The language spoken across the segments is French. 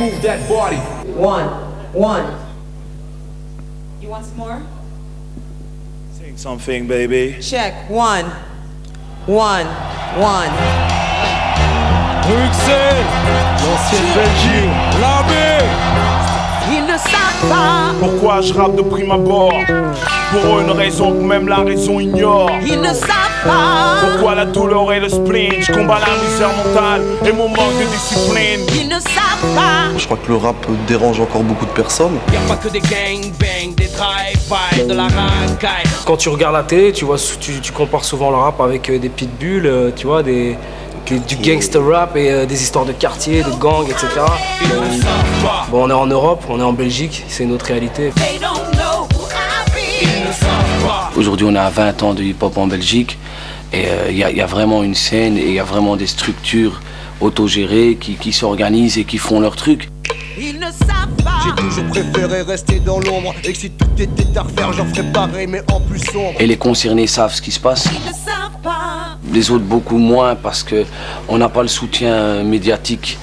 move that body. One. You want some more? Sing something, baby. Check. One. Bruxelles, l'ancienne Belgique, Ils ne savent pas. Pourquoi je rappe de prime abord? Pour une raison que même la raison ignore. Ils ne savent pas. Pourquoi la douleur et le spleen? Je combats la misère mentale et mon manque de discipline. Ils ne savent pas. Je crois que le rap dérange encore beaucoup de personnes. Y'a pas que des gangbang, des drive-by, de la racaille. Quand tu regardes la télé, tu vois, tu compares souvent le rap avec des pitbulls, tu vois, du gangster rap et des histoires de quartier, de gangs, etc. Bon, on est en Europe, on est en Belgique, c'est notre réalité. Aujourd'hui, on est à 20 ans de hip-hop en Belgique et il y a vraiment une scène et il y a vraiment des structures autogérées qui s'organisent et qui font leur truc. Ils ne savent pas. J'ai toujours préféré rester dans l'ombre et que si tout était à refaire, j'en ferais pareil mais en plus sombre. Et les concernés savent ce qui se passe. Ils ne savent pas. Les autres beaucoup moins parce qu'on n'a pas le soutien médiatique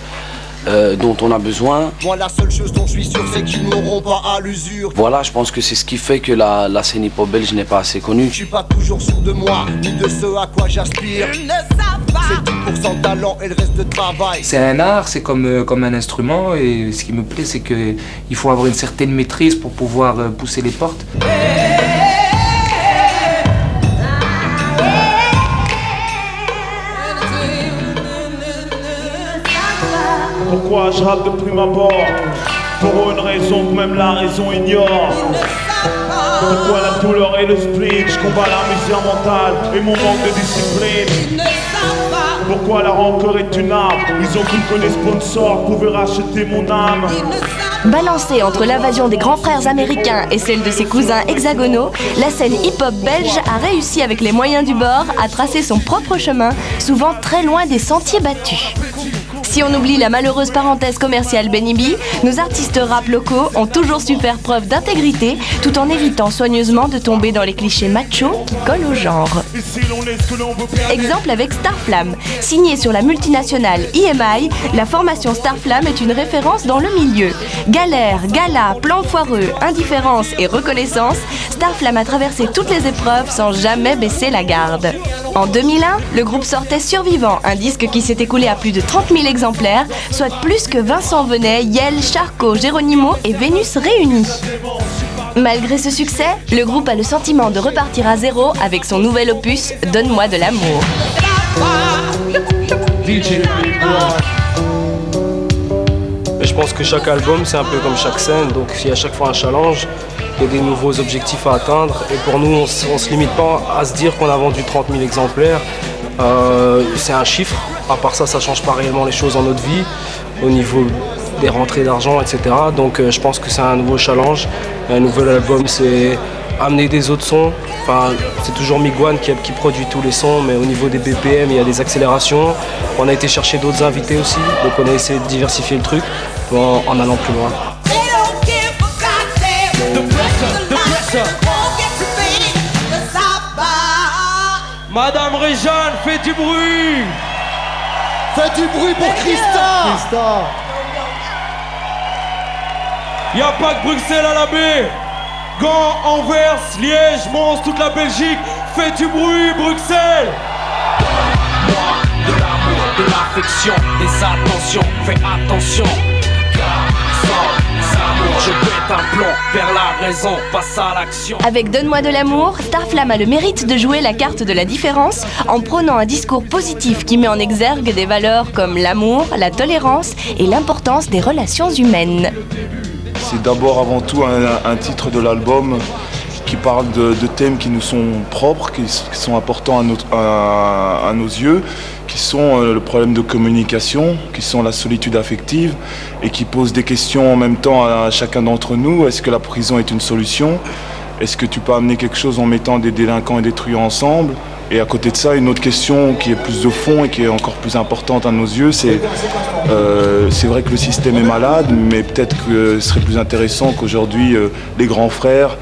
dont on a besoin. Moi la seule chose dont je suis sûr c'est qu'ils m'auront pas à l'usure. Voilà, je pense que c'est ce qui fait que la scène hip-hop belge n'est pas assez connue. Je suis pas toujours sûr de moi, ni de ce à quoi j'aspire. Ils ne savent pas. C'est 10% talent et le reste de travail. C'est un art, c'est comme un instrument et ce qui me plaît c'est qu'il faut avoir une certaine maîtrise pour pouvoir pousser les portes. Pourquoi je rappe de prime abord? Pour une raison que même la raison ignore. Pourquoi la douleur et le spleen? Je combats la misère mentale et mon manque de discipline. Ils ne savent pas. Pourquoi la rancœur est une arme? Ils ont cru que les sponsors pouvaient racheter mon âme. Ils ne savent pas. Balancée entre l'invasion des grands frères américains et celle de ses cousins hexagonaux, la scène hip-hop belge a réussi avec les moyens du bord à tracer son propre chemin, souvent très loin des sentiers battus. Si on oublie la malheureuse parenthèse commerciale Benny B, nos artistes rap locaux ont toujours su faire preuve d'intégrité tout en évitant soigneusement de tomber dans les clichés machos qui collent au genre. Exemple avec Starflame. Signée sur la multinationale EMI, la formation Starflame est une référence dans le milieu. Galère, gala, plan foireux, indifférence et reconnaissance, Starflame a traversé toutes les épreuves sans jamais baisser la garde. En 2001, le groupe sortait Survivant, un disque qui s'est écoulé à plus de 30 000 exemplaires, soit plus que Vincent Venet, Yel, Charcot, Geronimo et Vénus réunis. Malgré ce succès, le groupe a le sentiment de repartir à zéro avec son nouvel opus « Donne-moi de l'amour ». Et je pense que chaque album, c'est un peu comme chaque scène, donc il y a à chaque fois un challenge, il y a des nouveaux objectifs à atteindre. Et pour nous, on ne se limite pas à se dire qu'on a vendu 30 000 exemplaires. C'est un chiffre, à part ça, ça ne change pas réellement les choses dans notre vie, au niveau des rentrées d'argent, etc. Donc je pense que c'est un nouveau challenge. Un nouvel album, c'est amener des autres sons. Enfin, c'est toujours Miguan qui produit tous les sons, mais au niveau des BPM, il y a des accélérations. On a été chercher d'autres invités aussi, donc on a essayé de diversifier le truc en allant plus loin. Madame Réjeanne, fais du bruit! Fais du bruit pour Christa! Y'a pas que Bruxelles à la baie! Gand, Anvers, Liège, Mons, toute la Belgique, fais du bruit, Bruxelles! Moi, de l'amour, de l'affection, des attentions, fais attention. Je pète un plomb vers la raison, passe à l'action. Avec Donne-moi de l'amour, Starflame a le mérite de jouer la carte de la différence en prônant un discours positif qui met en exergue des valeurs comme l'amour, la tolérance et l'importance des relations humaines. C'est d'abord avant tout un titre de l'album qui parle de thèmes qui nous sont propres, qui sont importants à nos yeux, qui sont le problème de communication, qui sont la solitude affective et qui posent des questions en même temps à chacun d'entre nous. Est-ce que la prison est une solution? Est-ce que tu peux amener quelque chose en mettant des délinquants et des truands ensemble? Et à côté de ça, une autre question qui est plus de fond et qui est encore plus importante à nos yeux, c'est vrai que le système est malade, mais peut-être que ce serait plus intéressant qu'aujourd'hui les grands frères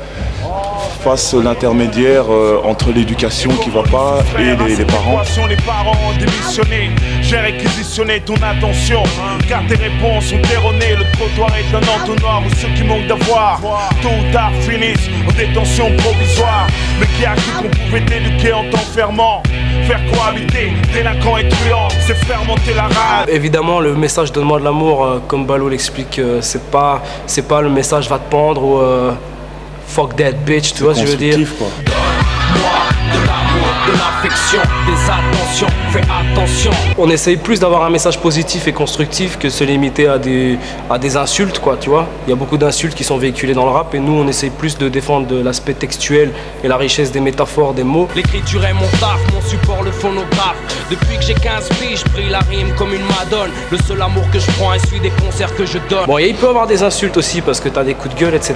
fassent l'intermédiaire entre l'éducation qui ne va pas et les parents. Les parents ont démissionné. J'ai réquisitionné ton attention, car tes réponses sont erronées. Le trottoir est un entonnoir où ceux qui manquent d'avoir tôt ou tard finissent en détention provisoire. Mais qui a cru qu'on pouvait t'éduquer en t'enfermant? Faire cohabiter délinquants et truands, c'est faire monter la rage. Évidemment, le message donne-moi de l'amour, comme Balo l'explique, c'est pas le message va te pendre ou fuck that bitch, tu vois ce que je veux dire. Moi, de l'amour, de l'affection, des attentions, fais attention. On essaye plus d'avoir un message positif et constructif que se limiter à des insultes, quoi, tu vois. Il y a beaucoup d'insultes qui sont véhiculées dans le rap et nous on essaye plus de défendre l'aspect textuel et la richesse des métaphores, des mots. L'écriture est mon taf, mon support le phonographe. Depuis que j'ai 15 piges, je brille la rime comme une madone. Le seul amour que je prends est celui des concerts que je donne. Bon, et il peut y avoir des insultes aussi parce que t'as des coups de gueule, etc.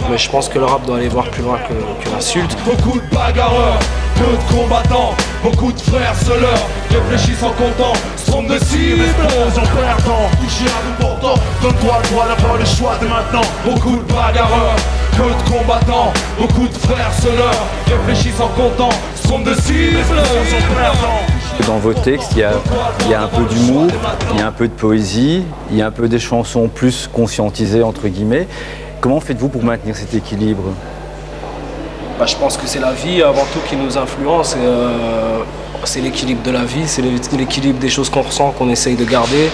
Mais je pense que le rap doit aller voir plus loin que l'insulte. Beaucoup de bagarreurs, peu de combattants, beaucoup de frères seuls, réfléchissent en comptant, se trompent de cible. En perdant, touché à bout portant, donne-toi le droit d'avoir le choix de maintenant. Beaucoup de bagarreurs, peu de combattants, beaucoup de frères seuls, réfléchissent en comptant, se trompent de cible. Dans vos textes, il y a un peu d'humour, il y a un peu de poésie, il y a un peu des chansons plus conscientisées entre guillemets. Comment faites-vous pour maintenir cet équilibre? Je pense que c'est la vie avant tout qui nous influence. C'est l'équilibre de la vie, c'est l'équilibre des choses qu'on ressent, qu'on essaye de garder.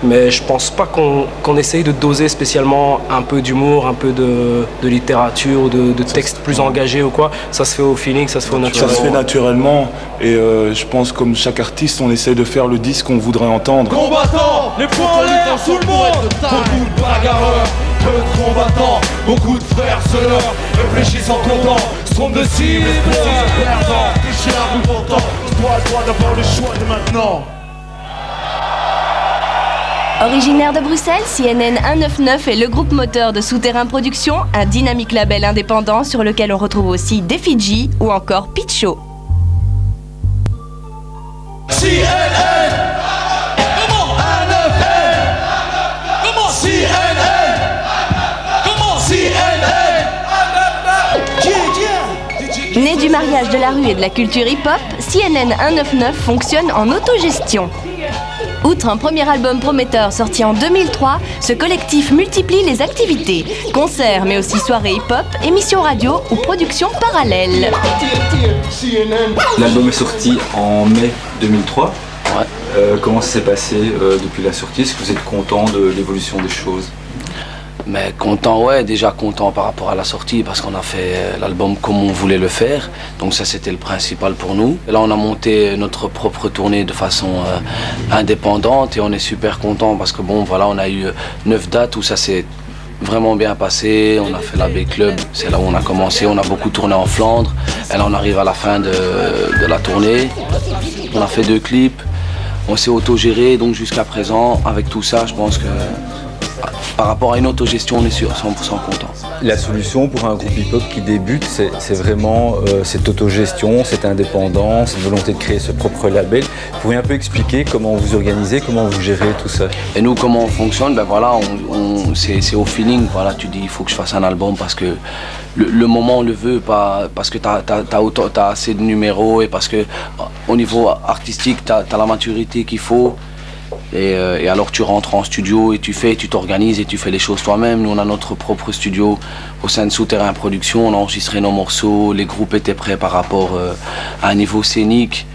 Mais je pense pas qu'on essaye de doser spécialement un peu d'humour, un peu de littérature ou de textes plus engagés ou quoi. Ça se fait au feeling, ça se fait au naturel. Ça se fait naturellement et je pense comme chaque artiste, on essaie de faire le disque qu'on voudrait entendre. Combattants, les poings en l'air, tout le monde. Beaucoup de bagarreurs, peu de combattants, beaucoup de frères seuls, réfléchissent en comptant, se trompent de cible. Touché à bout portant, toi le droit d'avoir le choix de maintenant. Originaire de Bruxelles, CNN 199 est le groupe moteur de Souterrain Productions, un dynamique label indépendant sur lequel on retrouve aussi Des Fidji ou encore Pitcho. CNN, comment 199, comment CNN, comment CNN. Né du mariage de la rue et de la culture hip-hop, CNN 199 fonctionne en autogestion. Outre un premier album prometteur sorti en 2003, ce collectif multiplie les activités. Concerts, mais aussi soirées hip-hop, émissions radio ou productions parallèles. L'album est sorti en mai 2003. Ouais. Comment ça s'est passé depuis la sortie? Est-ce que vous êtes content de l'évolution des choses? Mais content, ouais, déjà content par rapport à la sortie parce qu'on a fait l'album comme on voulait le faire. Donc ça, c'était le principal pour nous. Et là, on a monté notre propre tournée de façon indépendante et on est super content parce que bon, voilà, on a eu 9 dates où ça s'est vraiment bien passé. On a fait la B-Club, c'est là où on a commencé. On a beaucoup tourné en Flandre. Et là, on arrive à la fin de la tournée. On a fait 2 clips. On s'est autogéré, donc jusqu'à présent, avec tout ça, je pense que par rapport à une autogestion, on est sûr 100% content. La solution pour un groupe hip-hop qui débute, c'est vraiment cette autogestion, cette indépendance, cette volonté de créer ce propre label. Vous pouvez un peu expliquer comment vous organisez, comment vous gérez tout ça? Et nous, comment on fonctionne? Ben voilà, c'est au feeling. Voilà, tu dis il faut que je fasse un album parce que le moment on le veut, pas parce que t'as assez de numéros et parce que au niveau artistique, t'as la maturité qu'il faut. Et alors tu rentres en studio et tu t'organises et tu fais les choses toi-même. Nous on a notre propre studio au sein de Souterrain Productions, on a enregistré nos morceaux, les groupes étaient prêts par rapport à un niveau scénique.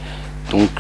Donc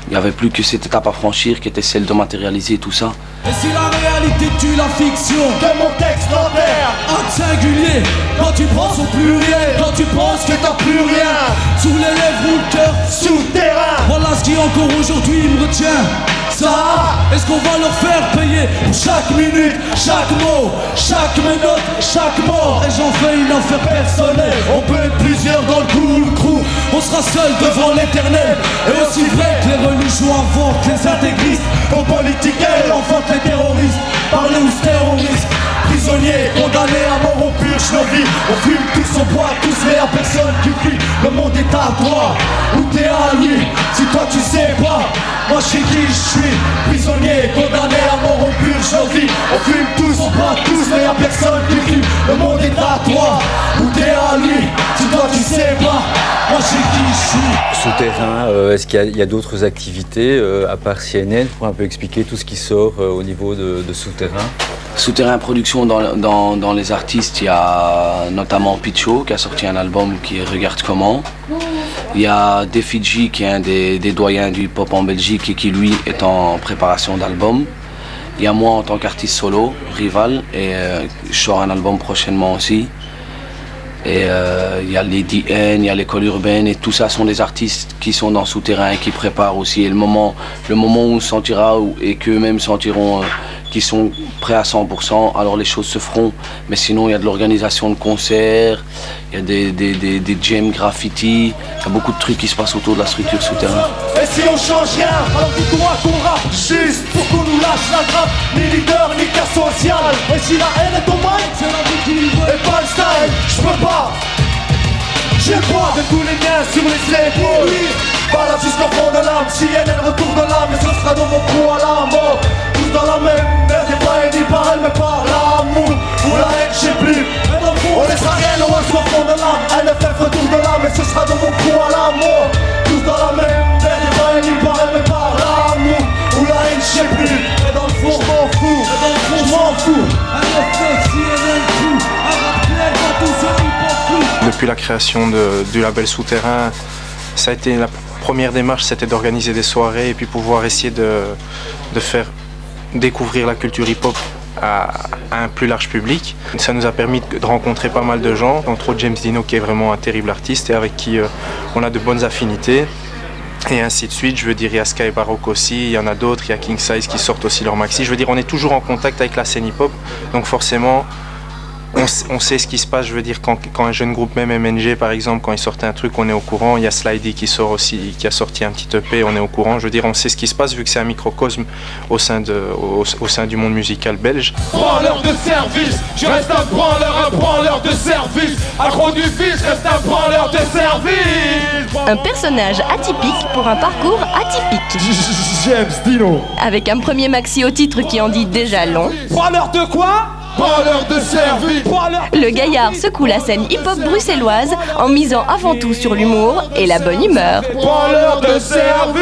il n'y avait plus que cette étape à franchir qui était celle de matérialiser tout ça. Et si la réalité tue la fiction, que mon texte l'enterre, acte singulier, quand tu penses au pluriel, quand tu penses que t'as plus rien, sous les lèvres ou le cœur, souterrain. Voilà ce qui encore aujourd'hui me retient. Ça, est-ce qu'on va leur faire payer pour chaque minute, chaque mot, chaque minute, chaque mort? Et j'en fais une affaire personnelle. On peut être plusieurs dans le crew, on sera seul devant l'éternel. Et aussi vrai que les religions inventent les intégristes, aux politiques elles enfantent les terroristes. Parlez aux terroristes, prisonniers, condamnés à mort, on purge nos vies. On fume tous, on boit tous, mais y'a personne qui fuit. Le monde est à toi, ou t'es à lui. Si toi tu sais pas, moi je sais qui je suis. Prisonnier, condamné à mort, on purge nos vies. On fume tous, on boit tous, mais y'a personne qui fuit. Le monde est à toi, ou t'es à lui. Si toi tu sais pas, moi je sais qui je suis. Souterrain, est-ce qu'il y a d'autres activités à part CNN pour un peu expliquer tout ce qui sort au niveau de Souterrain? Souterrain Production, dans les artistes, il y a notamment Picho qui a sorti un album qui est Regarde comment. Il y a Defidji qui est un des doyens du hip-hop en Belgique et qui lui est en préparation d'album. Il y a moi en tant qu'artiste solo, Rival, et je sors un album prochainement aussi. Et il y a les DN, il y a l'école urbaine et tout ça sont des artistes qui sont dans Souterrain et qui préparent aussi. Et le moment où on sentira et qu'eux-mêmes sentiront qu'ils sont prêts à 100%, alors les choses se feront. Mais sinon il y a de l'organisation de concerts, il y a des jams graffiti, il y a beaucoup de trucs qui se passent autour de la structure Souterrain. Et si on change rien, alors dis-toi qu'on rappe juste pour qu'on nous lâche la grappe. Ni leader, ni cas social. Et si la haine est au mind, c'est la vie qui veut. Et pas le style, j'peux pas. J'ai quoi de tous les miens sur les épaules. Balade jusqu'au fond de l'âme, si elle est le retour de l'âme. Et ce sera dans mon trou à la mort. Tous dans la même merde, et pas aidés par elle, mais par l'amour. Ou la haine, j'sais plus. On laissera rien au fond de l'âme. Elle est fait retour de l'âme, et ce sera dans mon trou à la mort. Tous dans la même merde, et pas aidés par elle, mais par l'amour. Ou la haine, j'sais plus. Et dans le fond, j'm'en fous. J'm'en fous. Depuis la création du label Souterrain, ça a été la première démarche, c'était d'organiser des soirées et puis pouvoir essayer de faire découvrir la culture hip-hop à un plus large public. Ça nous a permis de rencontrer pas mal de gens, entre autres James Dino qui est vraiment un terrible artiste et avec qui on a de bonnes affinités. Et ainsi de suite, je veux dire, il y a Sky Baroque aussi, il y en a d'autres, il y a King Size qui sortent aussi leur maxi. Je veux dire, on est toujours en contact avec la scène hip-hop, donc forcément, on sait ce qui se passe. Je veux dire, quand un jeune groupe, même MNG par exemple, quand ils sortent un truc, on est au courant. Il y a Slidey qui sort aussi, qui a sorti un petit EP, on est au courant. Je veux dire, on sait ce qui se passe vu que c'est un microcosme au sein du monde musical belge. Branleur de service, je reste un branleur de service. Accro du fils, reste un branleur de service. Un personnage atypique pour un parcours atypique. James Dino. Avec un premier maxi au titre qui en dit déjà long. Branleur de quoi? Branleur de service. Le gaillard secoue la scène hip-hop bruxelloise en misant avant tout sur l'humour et la bonne humeur. Branleur de service.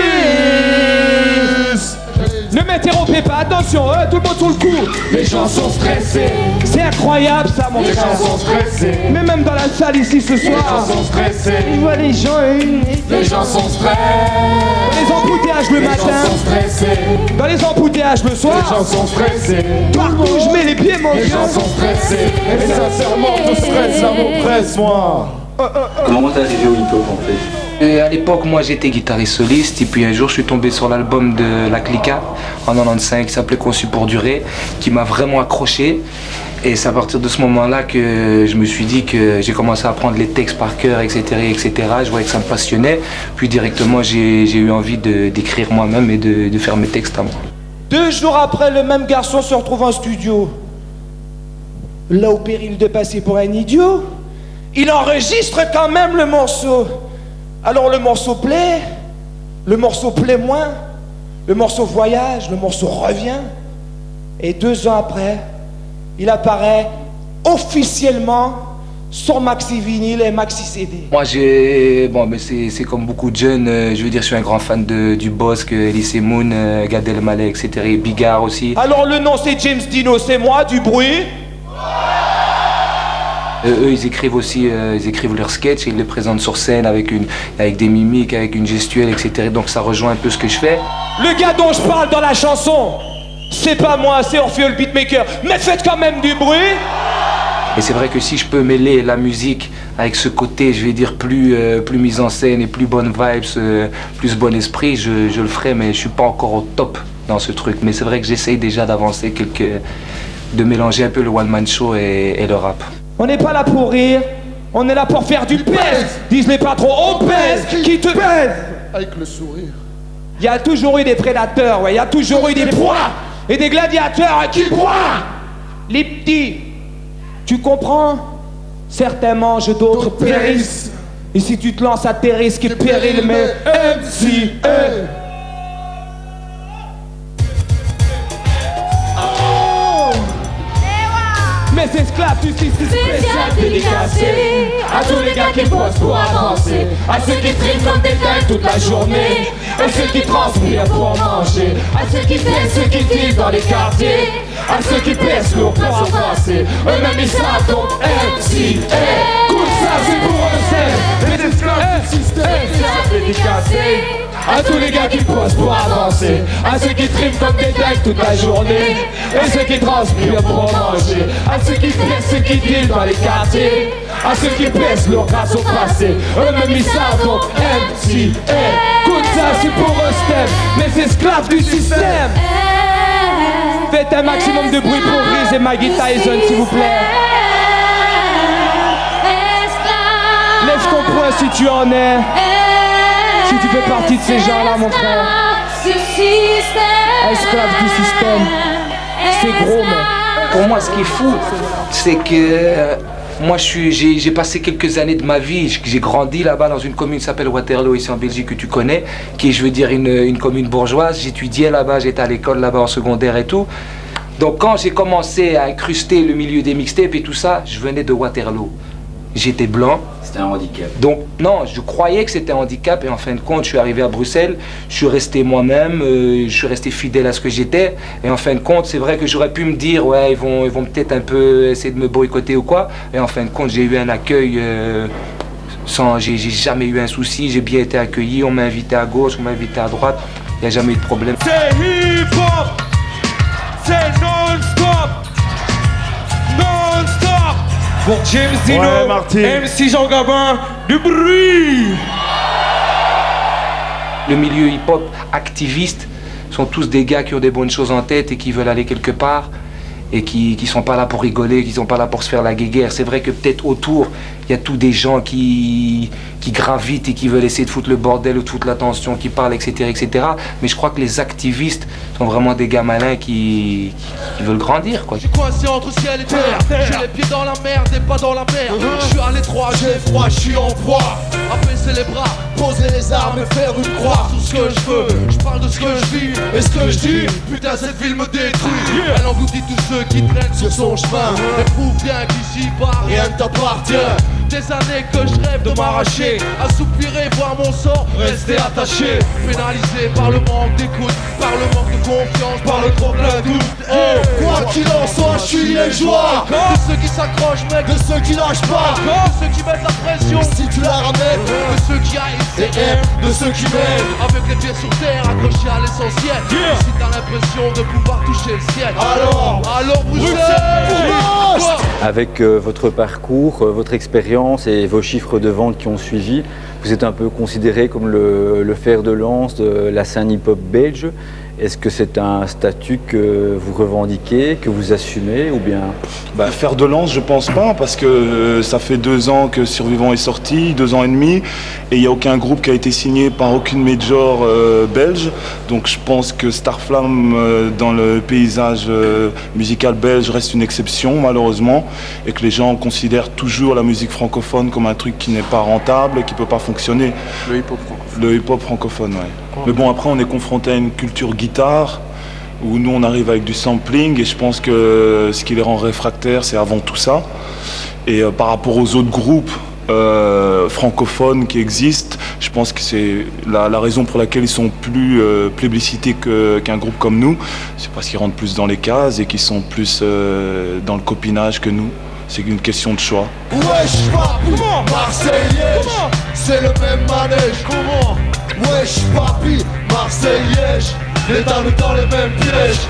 Ne m'interrompez pas, attention, tout le monde sur le coup. Les gens sont stressés. C'est incroyable ça, mon frère. Les gens sont stressés. Mais même dans la salle ici ce soir. Les gens sont stressés. Ils voient les gens. Les gens sont stressés. Dans les embouteillages le matin. Les gens sont stressés. Dans les embouteillages le soir. Les gens sont stressés. Partout où je mets les pieds, mon gars. Les gens sont stressés. Et sincèrement, tout stress, ça m'oppresse, moi. Comment t'es arrivé au hip-hop en fait? À l'époque, moi j'étais guitariste soliste et puis un jour je suis tombé sur l'album de La Clica en 95 qui s'appelait Conçu pour durer, qui m'a vraiment accroché. Et c'est à partir de ce moment-là que je me suis dit que j'ai commencé à apprendre les textes par cœur, etc., etc. Je voyais que ça me passionnait. Puis directement j'ai eu envie d'écrire moi-même et de faire mes textes à moi. 2 jours après, le même garçon se retrouve en studio. Là, au péril de passer pour un idiot, il enregistre quand même le morceau. Alors le morceau plaît moins, le morceau voyage, le morceau revient. Et 2 ans après, il apparaît officiellement sur maxi vinyle et maxi CD. Moi mais c'est comme beaucoup de jeunes, je veux dire, je suis un grand fan du Bosque, Elise Moon, Gad Elmaleh, etc. et Bigard aussi. Alors le nom c'est James Dino, c'est moi, du bruit. Eux, ils écrivent aussi, ils écrivent leurs sketchs et ils les présentent sur scène avec des mimiques, avec une gestuelle, etc. Donc ça rejoint un peu ce que je fais. Le gars dont je parle dans la chanson, c'est pas moi, c'est Orphée le beatmaker. Mais faites quand même du bruit. Et c'est vrai que si je peux mêler la musique avec ce côté, je vais dire, plus mise en scène et plus bonne vibes, plus bon esprit, je le ferai, mais je suis pas encore au top dans ce truc. Mais c'est vrai que j'essaye déjà d'avancer de mélanger un peu le one-man show et le rap. On n'est pas là pour rire, on est là pour faire du pèse. Disent les patrons, on pèse, qui te pèse. Avec le sourire. Il y a toujours eu des prédateurs, ouais, il y a toujours eu des proies et des gladiateurs qui broient. Les petits, tu comprends? Certains mangent, d'autres périssent. Et si tu te lances à tes risques et périls, mais MCA. mes esclaves du système spécial dédicacé. À tous les gars qui bossent pour avancer, à ceux qui triment comme des dingues toute la journée, à ceux qui transpirent pour manger, à ceux qui viennent, ceux qui vivent dans les quartiers, à ceux qui pèsent lourd pour avancer. Eux-mêmes ils savent donc MCA. Écoute ça, c'est pour eux, c'est les esclaves du système dédicacé. À tous les gars qui bossent pour avancer, à ceux qui triment comme des dingues toute la journée, et ceux qui transpirent pour manger, à ceux qui viennent, ceux qui vivent dans les quartiers, à ceux qui pèsent lourd grâce au passé. Eux-mêmes ils savent donc MCA. Écoute ça, c'est pour eux, Steph, mes esclaves du système. Faites un maximum de bruit pour Riz et Maggie Tyson, s'il vous plaît. Lève ton poing si tu en es. Si tu fais partie de ces gens-là, mon frère. Esclave du système. C'est gros, mais pour moi, ce qui est fou, c'est que moi, j'ai passé quelques années de ma vie. J'ai grandi là-bas dans une commune qui s'appelle Waterloo, ici en Belgique, que tu connais, qui est, je veux dire, une commune bourgeoise. J'étudiais là-bas, j'étais à l'école là-bas en secondaire et tout. Donc, quand j'ai commencé à incruster le milieu des mixtapes et tout ça, je venais de Waterloo. J'étais blanc. C'était un handicap. Donc non, je croyais que c'était un handicap et en fin de compte, je suis arrivé à Bruxelles, je suis resté moi-même, je suis resté fidèle à ce que j'étais et en fin de compte, c'est vrai que j'aurais pu me dire ouais, ils vont peut-être un peu essayer de me boycotter ou quoi et en fin de compte, j'ai eu un accueil j'ai jamais eu un souci, j'ai bien été accueilli, on m'a invité à gauche, on m'a invité à droite, il n'y a jamais eu de problème. c'est hip-hop, c'est non-stop, non-stop. Pour James Dino, ouais, MC Jean Gabin, du bruit. Le milieu hip-hop activiste sont tous des gars qui ont des bonnes choses en tête et qui veulent aller quelque part et qui sont pas là pour rigoler, qui sont pas là pour se faire la guéguerre. C'est vrai que peut-être autour, il y a tous des gens qui gravitent et qui veulent essayer de foutre le bordel ou de foutre l'attention, qui parlent, etc., etc. Mais je crois que les activistes sont vraiment des gars malins qui veulent grandir, quoi. Je suis coincé entre ciel et terre, j'ai les pieds dans la merde et pas dans la merde. Je suis à l'étroit, j'ai froid, je suis en proie. Abaisser les bras, poser les armes et faire une croix sur ce que je veux. Je parle de ce que je vis et ce que je dis. Putain, cette ville me détruit. Elle engloutit tous ceux qui traînent sur son chemin. Elle prouve bien qu'ici bas rien ne t'appartient. Des années que je rêve de m'arracher, à soupirer, voir mon sort, rester attaché. Pénalisé par le manque d'écoute, par le manque de confiance, par le trop plein doute. Oh, quoi qu'il en soit, je suis liégeois. De ceux qui s'accrochent, mec, de ceux qui lâchent pas, de ceux qui mettent la pression, si tu la ramènes, de ceux qui haïssent et aiment, de ceux qui mènent, avec les pieds sur terre, accrochés à l'essentiel. Si t'as l'impression de pouvoir toucher le ciel, alors Bruxelles. Avec votre parcours, votre expérience et vos chiffres de vente qui ont suivi, vous êtes un peu considéré comme le fer de lance de la scène hip-hop belge. Est-ce que c'est un statut que vous revendiquez, que vous assumez ou bien... Fer de lance, je pense pas, parce que ça fait 2 ans que Survivant est sorti, 2 ans et demi, et il n'y a aucun groupe qui a été signé par aucune major belge. Donc je pense que Starflame, dans le paysage musical belge, reste une exception, malheureusement, et que les gens considèrent toujours la musique francophone comme un truc qui n'est pas rentable et qui ne peut pas fonctionner. Le hip-hop francophone. Le hip-hop francophone, oui. Mais bon, après, on est confronté à une culture guitare, où nous, on arrive avec du sampling, et je pense que ce qui les rend réfractaires, c'est avant tout ça. Et par rapport aux autres groupes francophones qui existent, je pense que c'est la raison pour laquelle ils sont plus plébiscités qu'un groupe comme nous, c'est parce qu'ils rentrent plus dans les cases et qu'ils sont plus dans le copinage que nous. C'est une question de choix. Wesh papi, Marseillais, c'est le même manège. Comment? Wesh papi, Marseillais, l'État nous tend les mêmes pièges.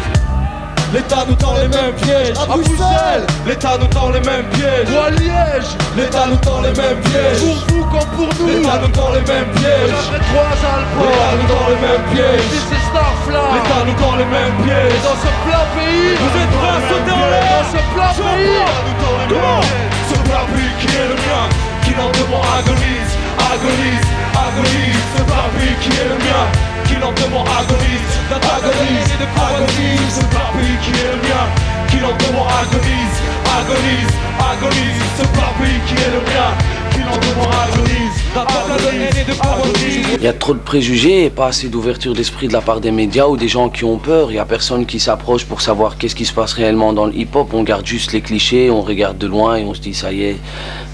L'État nous tend les mêmes pièges. À Bruxelles, l'État nous tend les mêmes pièges. Ou à Liège, l'État nous tend les mêmes pièges. Pour vous comme pour nous, l'État nous tend les mêmes pièges. Après 3 albums, l'État nous tend les mêmes pièges. Ici c'est Starflame, l'État nous tend les mêmes pièges. Et dans ce plat pays, vous êtes prêts à sauter en l'air. Dans ce plat pays, l'État nous tend les mêmes pièges. Ce plat pays qui est le mien, qui lentement agonise, agonise, agonise. Ce plat pays qui est le mien, qui lentement agonise, agonise, agonise. Ce plat pays qui est le mien, qui lentement agonise, agonise, agonise. Ce plat pays qui est le mien, qui lentement agonise. Ta table de haine et de parodie. Il y a trop de préjugés et pas assez d'ouverture d'esprit de la part des médias ou des gens qui ont peur. Il n'y a personne qui s'approche pour savoir qu'est-ce qui se passe réellement dans le hip-hop. On garde juste les clichés, on regarde de loin et on se dit ça y est.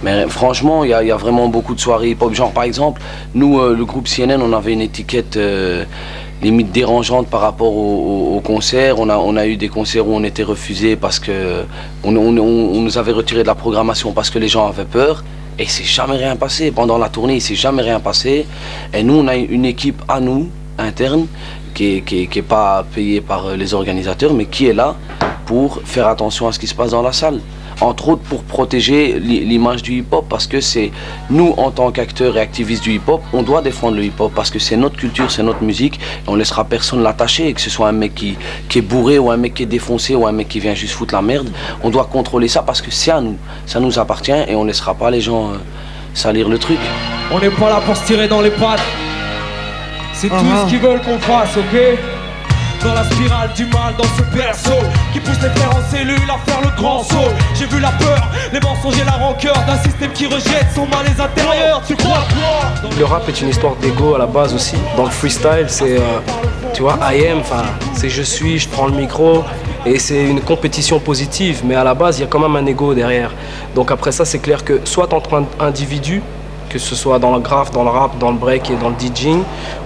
Mais franchement, il y a vraiment beaucoup de soirées hip-hop. Genre par exemple, nous, le groupe CNN, on avait une étiquette limite dérangeante par rapport au concert. On a eu des concerts où on était refusé parce que on nous avait retiré de la programmation parce que les gens avaient peur. Et il s'est jamais rien passé. Pendant la tournée, il s'est jamais rien passé. Et nous, on a une équipe à nous, interne, qui est pas payée par les organisateurs, mais qui est là pour faire attention à ce qui se passe dans la salle. Entre autres pour protéger l'image du hip-hop, parce que c'est nous, en tant qu'acteurs et activistes du hip-hop, on doit défendre le hip-hop, parce que c'est notre culture, c'est notre musique, et on laissera personne l'attacher, que ce soit un mec qui est bourré, ou un mec qui est défoncé, ou un mec qui vient juste foutre la merde. On doit contrôler ça, parce que c'est à nous, ça nous appartient, et on laissera pas les gens salir le truc. On n'est pas là pour se tirer dans les pattes. C'est tout ce qu'ils veulent qu'on fasse, ok? Dans la spirale du mal, dans ce berceau qui pousse les frères en cellule à faire le grand saut. J'ai vu la peur, les mensonges et la rancœur d'un système qui rejette son mal les intérieurs. Tu crois quoi? Le rap est une histoire d'ego à la base aussi. Dans le freestyle, c'est, tu vois, I am, enfin, c'est je suis, je prends le micro. Et c'est une compétition positive, mais à la base, il y a quand même un ego derrière. Donc après ça, c'est clair que soit entre individus, que ce soit dans le graphe, dans le rap, dans le break et dans le DJing,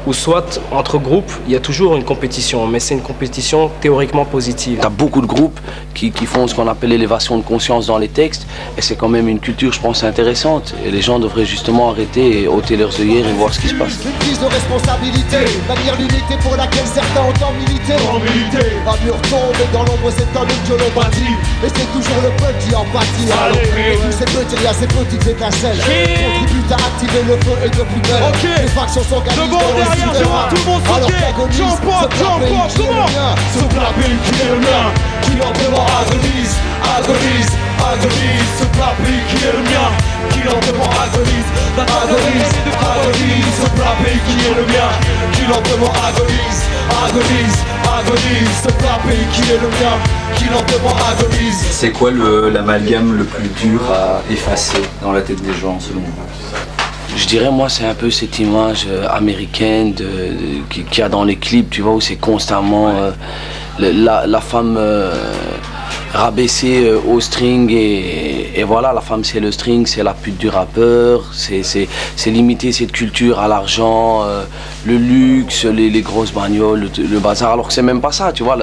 ou soit entre groupes, il y a toujours une compétition, mais c'est une compétition théoriquement positive. Il y a beaucoup de groupes qui font ce qu'on appelle l'élévation de conscience dans les textes, et c'est quand même une culture, je pense, intéressante. Et les gens devraient justement arrêter et ôter leurs œillères et voir ce qui se passe. Une prise de responsabilité, bannir l'unité pour laquelle certains ont tant milité. Un mur tombe et dans l'ombre c'est un mur que l'on bâtit. Et c'est toujours le peuple qui en pâtit. Et tous ces petits, il y a ces petites étincelles contribuent à activer le feu et depuis belle. Les factions s'organisent dans le souterrain. Alors qu'agonise ce plat pays qui est le mien. Qui lentement agonise, agonise, agonise. Ce plat pays qui est le mien. Qui lentement agonise, agonise, agonise. Ce plat pays qui est le mien. Qui lentement agonise, agonise, agonise. Ce plat pays qui est le mien. Qui lentement agonise. C'est quoi l'amalgame le plus dur à effacer dans la tête des gens selon vous? Je dirais, moi, c'est un peu cette image américaine qu'il y a dans les clips, tu vois, où c'est constamment la femme rabaissée au string et voilà, la femme c'est le string, c'est la pute du rappeur, c'est limiter cette culture à l'argent, le luxe, les grosses bagnoles, le bazar, alors que c'est même pas ça, tu vois,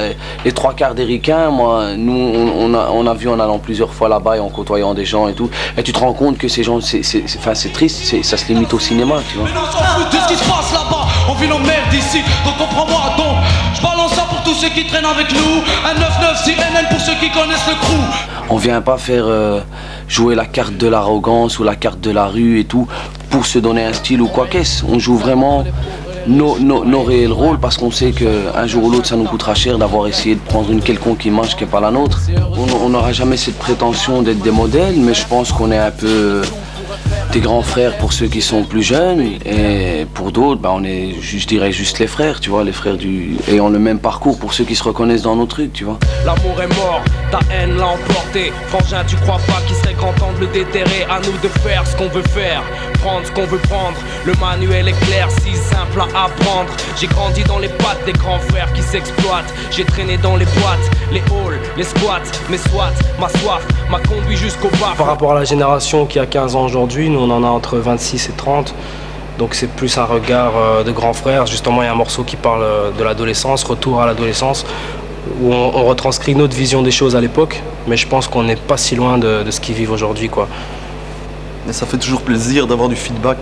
les trois quarts des ricains, moi, nous, on a vu en allant plusieurs fois là-bas et en côtoyant des gens et tout, et tu te rends compte que ces gens, c'est triste, ça se limite au cinéma, tu vois. Mais non, on s'en fout de ce qui se passe là-bas, on vit l'emmerde ici, donc comprends-moi, donc, je balance ça pour tous ceux qui traînent avec nous, un 9-9 CNN pour ceux qui connaissent le crew. On vient pas faire jouer la carte de l'arrogance ou la carte de la rue et tout pour se donner un style ou quoi qu'est-ce. On joue vraiment nos réels rôles parce qu'on sait qu'un jour ou l'autre ça nous coûtera cher d'avoir essayé de prendre une quelconque image qui n'est pas la nôtre. On n'aura jamais cette prétention d'être des modèles, mais je pense qu'on est un peu des grands frères pour ceux qui sont plus jeunes et pour d'autres, on est, je dirais, juste les frères, tu vois, les frères et ont le même parcours pour ceux qui se reconnaissent dans nos trucs, tu vois. L'amour est mort, ta haine l'a emporté. Frangin, tu crois pas qu'il serait grand temps de le déterrer? À nous de faire ce qu'on veut faire, prendre ce qu'on veut prendre. Le manuel est clair, si simple à apprendre. J'ai grandi dans les pattes des grands frères qui s'exploitent. J'ai traîné dans les boîtes, les halls, les squats. Mais soit, ma soif m'a conduit jusqu'au bas. Par rapport à la génération qui a 15 ans aujourd'hui, nous on en a entre 26 et 30. Donc c'est plus un regard de grand frère. Justement, il y a un morceau qui parle de l'adolescence, retour à l'adolescence, où on retranscrit notre vision des choses à l'époque. Mais je pense qu'on n'est pas si loin de ce qu'ils vivent aujourd'hui, quoi. Mais ça fait toujours plaisir d'avoir du feedback.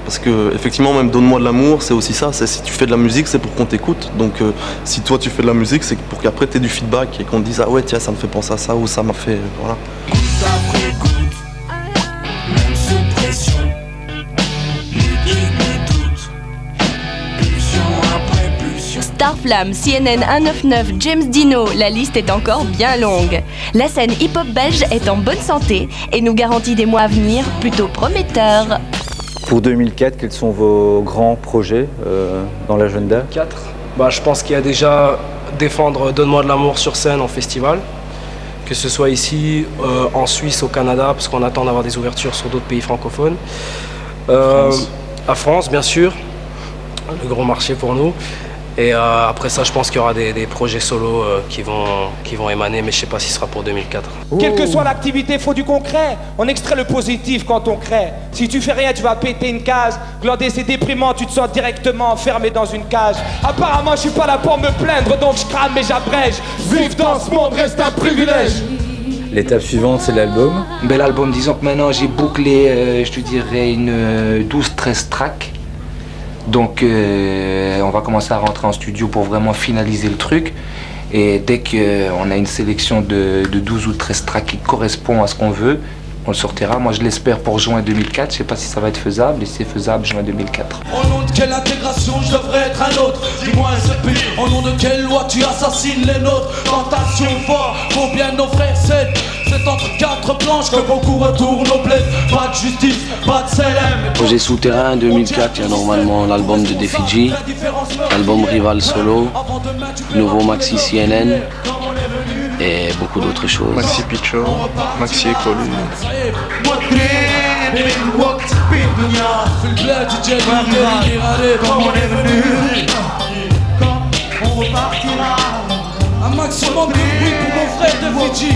Parce que effectivement, même Donne-moi de l'amour, c'est aussi ça. Si tu fais de la musique, c'est pour qu'on t'écoute. Donc si toi tu fais de la musique, c'est pour qu'après tu aies du feedback et qu'on te dise ah ouais tiens ça me fait penser à ça ou ça m'a fait voilà. Starflame, CNN 199, James Dino, la liste est encore bien longue. La scène hip-hop belge est en bonne santé et nous garantit des mois à venir plutôt prometteurs. Pour 2004, quels sont vos grands projets dans l'agenda? 4. Je pense qu'il y a déjà défendre Donne-moi de l'amour sur scène en festival, que ce soit ici, en Suisse, au Canada, parce qu'on attend d'avoir des ouvertures sur d'autres pays francophones. À France, bien sûr, le gros marché pour nous. Et après ça, je pense qu'il y aura des projets solo qui vont émaner, mais je ne sais pas si ce sera pour 2004. Quelle que soit l'activité, il faut du concret. On extrait le positif quand on crée. Si tu fais rien, tu vas péter une case. Glander, c'est déprimant, tu te sens directement enfermé dans une cage. Apparemment, je suis pas là pour me plaindre, donc je crame et j'abrège. Vivre dans ce monde reste un privilège. L'étape suivante, c'est l'album. L'album, disons que maintenant j'ai bouclé, je te dirais, une 12-13 tracks. Donc on va commencer à rentrer en studio pour vraiment finaliser le truc. Et dès qu'on a une sélection de 12 ou 13 tracks qui correspond à ce qu'on veut, on le sortira. Moi je l'espère pour juin 2004, je sais pas si ça va être faisable, et si c'est faisable, juin 2004. Au nom de quelle intégration je devrais être un autre? Dis-moi SP, au nom de quelle loi tu assassines les nôtres? Tentation fort, faut bien nos frères cèdent. C'est entre quatre planches que beaucoup retournent au bled. Pas de justice, pas de CLM. Projet Souterrain 2004, il y a normalement l'album de Defiji, l'album Rival Solo, nouveau Maxi CNN et beaucoup d'autres choses. Maxi Picho, Maxi Écolu. On repartira. Un maximum de bruit pour mon frère de Fidji.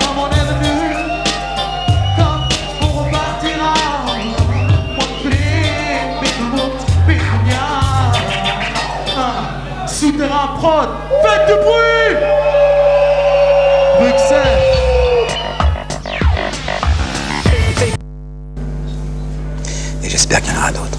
Comme on est venu, comme on repartira. Souterrain prod, faites du bruit. Bruxelles. Et j'espère qu'il y en aura d'autres.